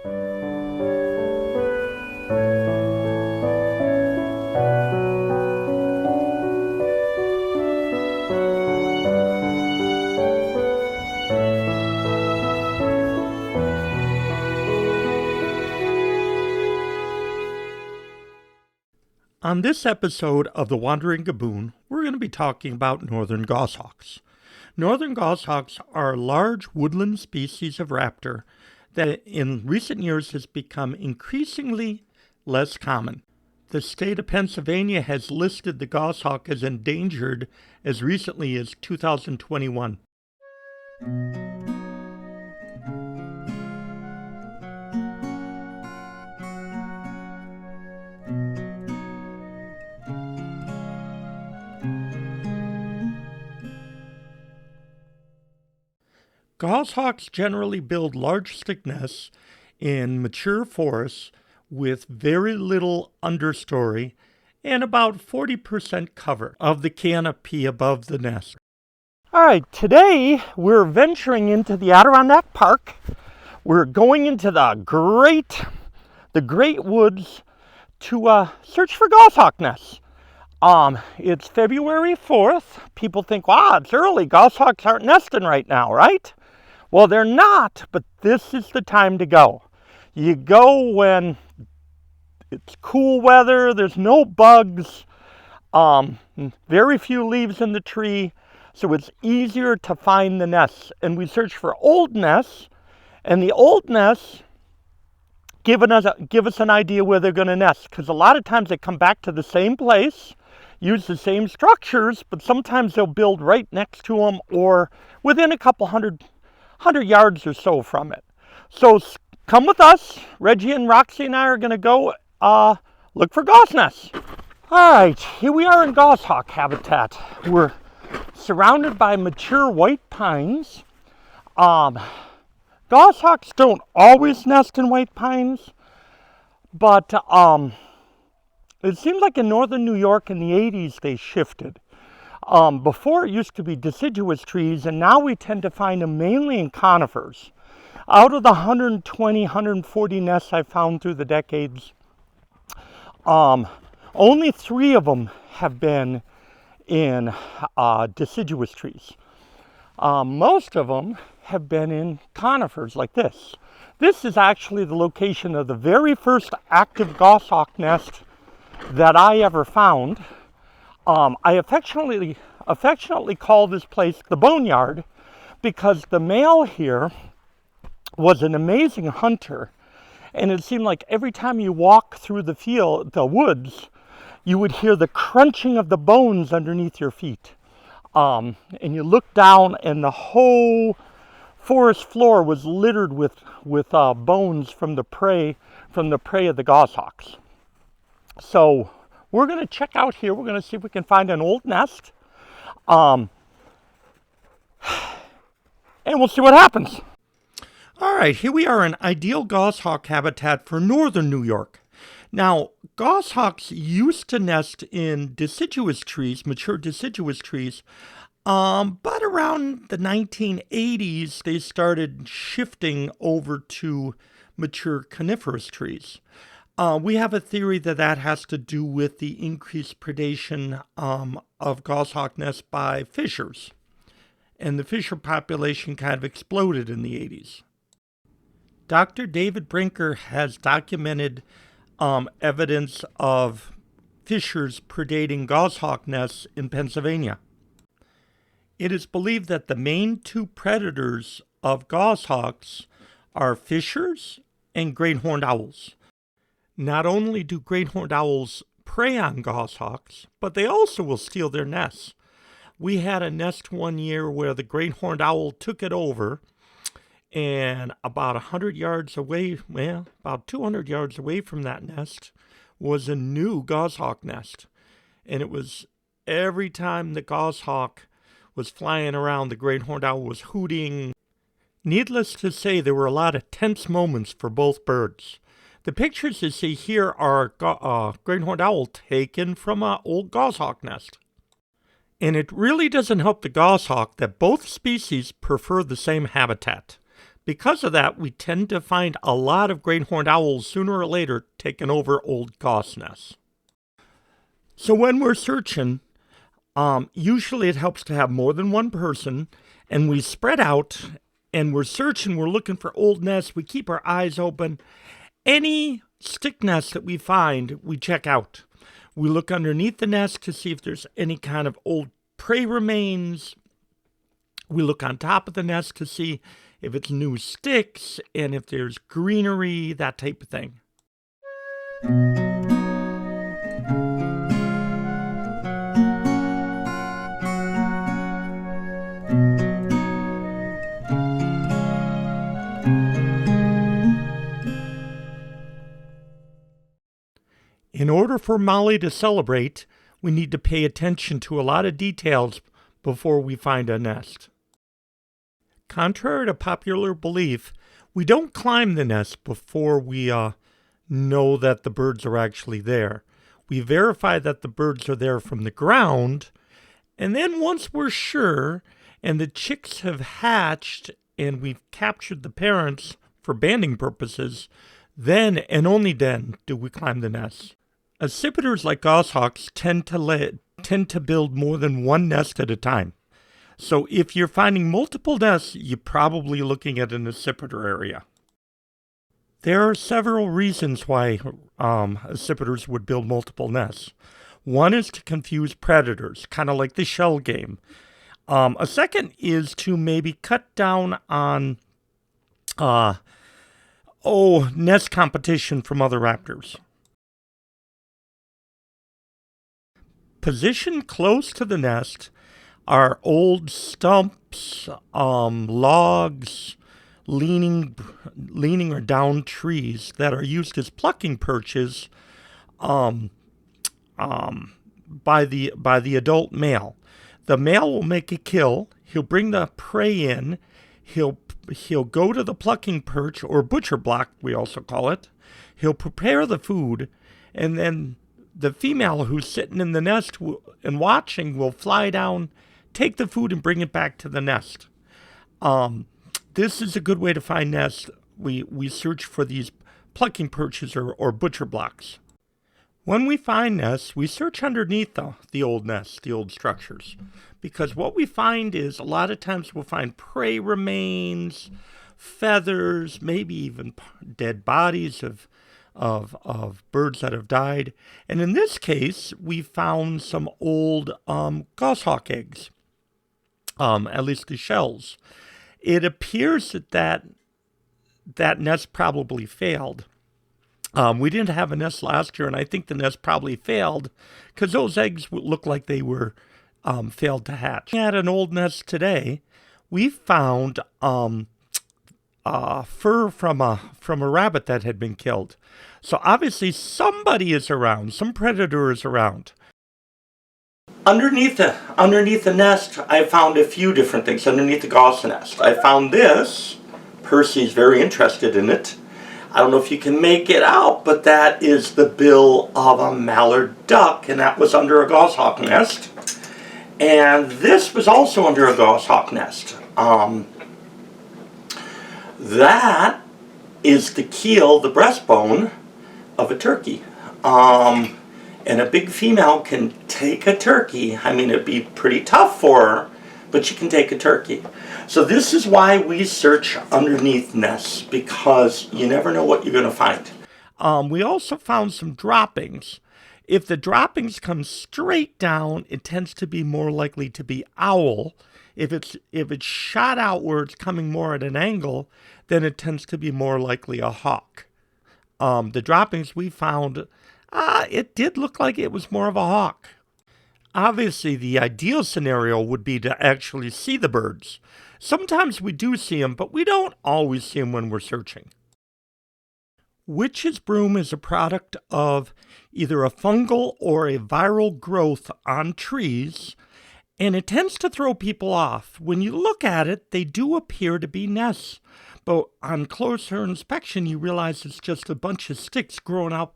On this episode of The Wandering Gaboon, we're going to be talking about northern goshawks. Northern goshawks are a large woodland species of raptor that in recent years has become increasingly less common. The state of Pennsylvania has listed the goshawk as endangered as recently as 2021. Goshawks generally build large stick nests in mature forests with very little understory and about 40% cover of the canopy above the nest. All right, today we're venturing into the Adirondack Park. We're going into the great woods to search for goshawk nests. It's February 4th. People think, wow, it's early. Goshawks aren't nesting right now, right? Well, they're not, but this is the time to go. You go when it's cool weather, there's no bugs, very few leaves in the tree, so it's easier to find the nests. And we search for old nests, and the old nests give us an idea where they're going to nest, because a lot of times they come back to the same place, use the same structures, but sometimes they'll build right next to them or within a couple hundred yards or so from it. So come with us. Reggie and Roxy and I are going to go look for gosh nests. All right, here we are in goshawk habitat. We're surrounded by mature white pines. Goshawks don't always nest in white pines, but it seems like in northern New York in the 80s they shifted. Before it used to be deciduous trees, and now we tend to find them mainly in conifers. Out of the 120, 140 nests I've found through the decades, only 3 of them have been in deciduous trees. Most of them have been in conifers like this. This is actually the location of the very first active goshawk nest that I ever found. I affectionately call this place the Boneyard because the male here was an amazing hunter, and it seemed like every time you walk through the woods, you would hear the crunching of the bones underneath your feet. And you look down, and the whole forest floor was littered with bones from the prey of the goshawks. So we're going to check out here. We're going to see if we can find an old nest. And we'll see what happens. All right, here we are in ideal goshawk habitat for northern New York. Now, goshawks used to nest in deciduous trees, mature deciduous trees, but around the 1980s, they started shifting over to mature coniferous trees. We have a theory that has to do with the increased predation of goshawk nests by fishers. And the fisher population kind of exploded in the 80s. Dr. David Brinker has documented evidence of fishers predating goshawk nests in Pennsylvania. It is believed that the main 2 predators of goshawks are fishers and great horned owls. Not only do great horned owls prey on goshawks, but they also will steal their nests. We had a nest one year where the great horned owl took it over, and about 100 yards away, about 200 yards away from that nest was a new goshawk nest. And it was every time the goshawk was flying around, the great horned owl was hooting. Needless to say, there were a lot of tense moments for both birds. The pictures you see here are great horned owl taken from an old goshawk nest. And it really doesn't help the goshawk that both species prefer the same habitat. Because of that, we tend to find a lot of great horned owls sooner or later taking over old goss nests. So when we're searching, usually it helps to have more than one person, and we spread out and we're searching, we're looking for old nests, we keep our eyes open. Any stick nest that we find, we check out. We look underneath the nest to see if there's any kind of old prey remains. We look on top of the nest to see if it's new sticks and if there's greenery, that type of thing. In order for Molly to celebrate, we need to pay attention to a lot of details before we find a nest. Contrary to popular belief, we don't climb the nest before we know that the birds are actually there. We verify that the birds are there from the ground, and then once we're sure and the chicks have hatched and we've captured the parents for banding purposes, then and only then do we climb the nest. Accipiters like goshawks tend to build more than one nest at a time. So if you're finding multiple nests, you're probably looking at an accipiter area. There are several reasons why accipiters would build multiple nests. One is to confuse predators, kind of like the shell game. A second is to maybe cut down on nest competition from other raptors. Positioned close to the nest are old stumps, logs, leaning or down trees that are used as plucking perches by the adult male. The male will make a kill. He'll bring the prey in. He'll go to the plucking perch, or butcher block, we also call it. He'll prepare the food, and then the female who's sitting in the nest and watching will fly down, take the food, and bring it back to the nest. This is a good way to find nests. We search for these plucking perches or butcher blocks. When we find nests, we search underneath the old nests, the old structures, because what we find is a lot of times we'll find prey remains, feathers, maybe even dead bodies of birds that have died. And in this case, we found some old goshawk eggs, at least the shells. It appears that nest probably failed. We didn't have a nest last year, and I think the nest probably failed because those eggs look like they were failed to hatch. At an old nest today, we found fur from a rabbit that had been killed. So obviously somebody is around, some predator is around. Underneath the nest, I found a few different things. Underneath the goss nest, I found this. Percy's very interested in it. I don't know if you can make it out, but that is the bill of a mallard duck, and that was under a goshawk nest. And this was also under a goshawk nest. That is the keel, the breastbone of a turkey. And a big female can take a turkey. I mean, it'd be pretty tough for her, but she can take a turkey. So this is why we search underneath nests, because you never know what you're going to find. We also found some droppings. If the droppings come straight down, it tends to be more likely to be owl. If it's shot out where it's coming more at an angle, then it tends to be more likely a hawk. The droppings we found, it did look like it was more of a hawk. Obviously, the ideal scenario would be to actually see the birds. Sometimes we do see them, but we don't always see them when we're searching. Witch's broom is a product of either a fungal or a viral growth on trees, and it tends to throw people off. When you look at it, they do appear to be nests, but on closer inspection, you realize it's just a bunch of sticks growing out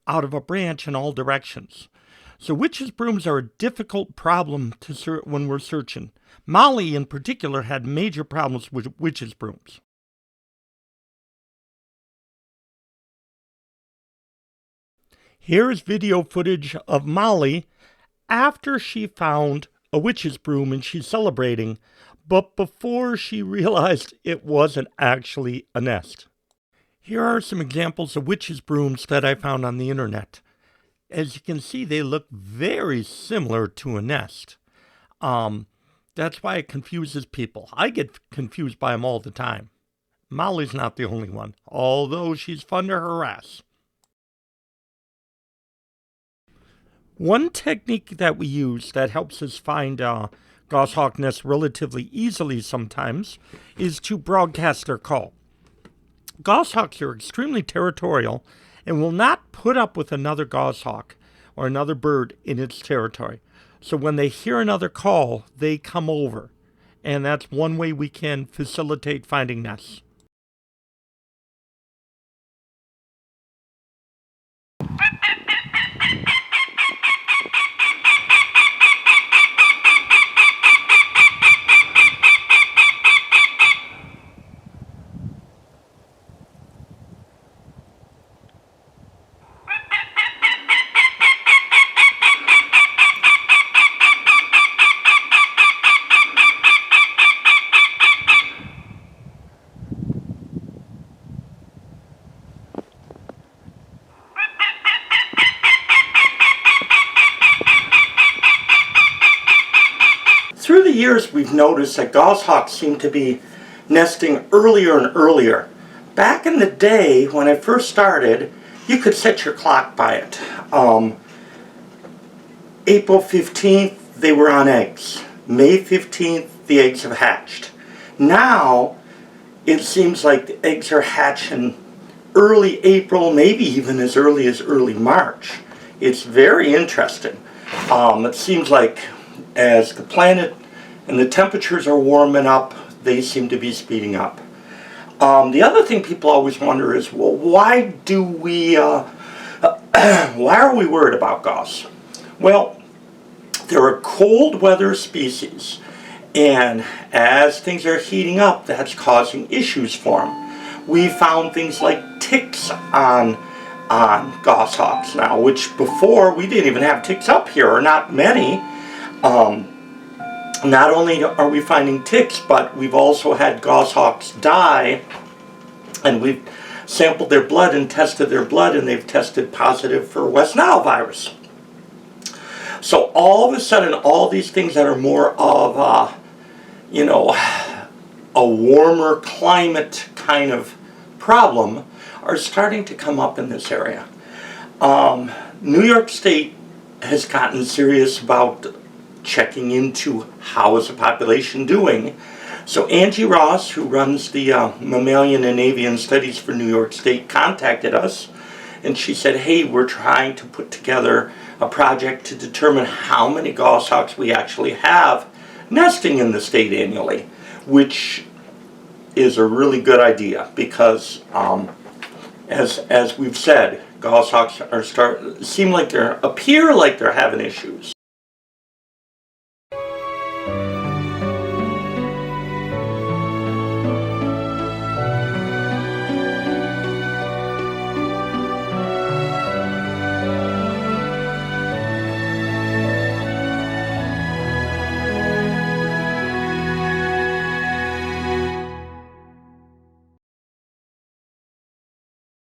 of a branch in all directions. So witch's brooms are a difficult problem to when we're searching. Molly, in particular, had major problems with witch's brooms. Here is video footage of Molly after she found a witch's broom and she's celebrating, but before she realized it wasn't actually a nest. Here are some examples of witch's brooms that I found on the internet. As you can see, they look very similar to a nest. That's why it confuses people. I get confused by them all the time. Molly's not the only one, although she's fun to harass. One technique that we use that helps us find goshawk nests relatively easily sometimes is to broadcast their call. Goshawks are extremely territorial and will not put up with another goshawk or another bird in its territory. So when they hear another call, they come over. And that's one way we can facilitate finding nests. Through the years, we've noticed that goshawks seem to be nesting earlier and earlier. Back in the day, when I first started, you could set your clock by it. April 15th, they were on eggs. May 15th, the eggs have hatched. Now, it seems like the eggs are hatching early April, maybe even as early March. It's very interesting. It seems like as the planet and the temperatures are warming up, they seem to be speeding up. The other thing people always wonder is, well, why are we worried about goss? Well, they're a cold weather species, and as things are heating up, that's causing issues for them. We found things like ticks on goshawks now, which before we didn't even have ticks up here, or not many. Not only are we finding ticks, but we've also had goshawks die, and we've sampled their blood and tested their blood, and they've tested positive for West Nile virus. So all of a sudden, all these things that are more of a warmer climate kind of problem are starting to come up in this area. New York State has gotten serious about checking into how is the population doing. So Angie Ross, who runs the Mammalian and Avian Studies for New York State, contacted us, and she said, hey, we're trying to put together a project to determine how many goshawks we actually have nesting in the state annually, which is a really good idea because, as we've said, goshawks appear like they're having issues.